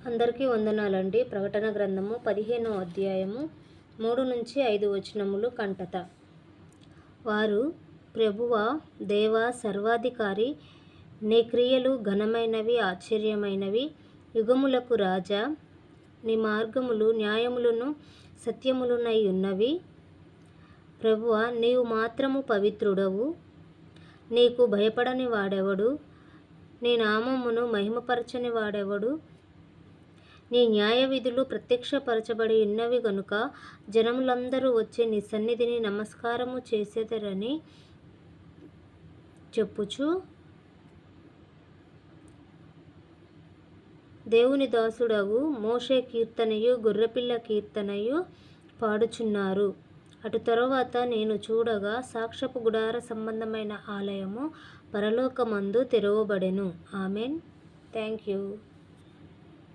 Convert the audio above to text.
అందరికీ వందనాలండి. ప్రకటన గ్రంథము 15వ అధ్యాయము 3-5 వచనములు కంటత. వారు, ప్రభువా, దేవా, సర్వాధికారి, నీ క్రియలు ఘనమైనవి, ఆశ్చర్యమైనవి, యుగములకు రాజా, నీ మార్గములు న్యాయములను సత్యములునై ఉన్నవి. ప్రభువా, నీవు మాత్రము పవిత్రుడవు. నీకు భయపడని వాడెవడు? నీ నామమును మహిమపరచని వాడెవడు? నీ న్యాయ విధులు ప్రత్యక్షపరచబడి ఉన్నవి గనుక జనములందరూ వచ్చి నీ సన్నిధిని నమస్కారము చేసేదరని చెప్పుచు దేవుని దాసుడవు మోషే కీర్తనయు గొర్రెపిల్ల కీర్తనయు పాడుచున్నారు. అటు తరువాత నేను చూడగా సాక్ష్యపు గుడార సంబంధమైన ఆలయము పరలోకమందు తెరవబడెను. ఆమెన్. Thank you.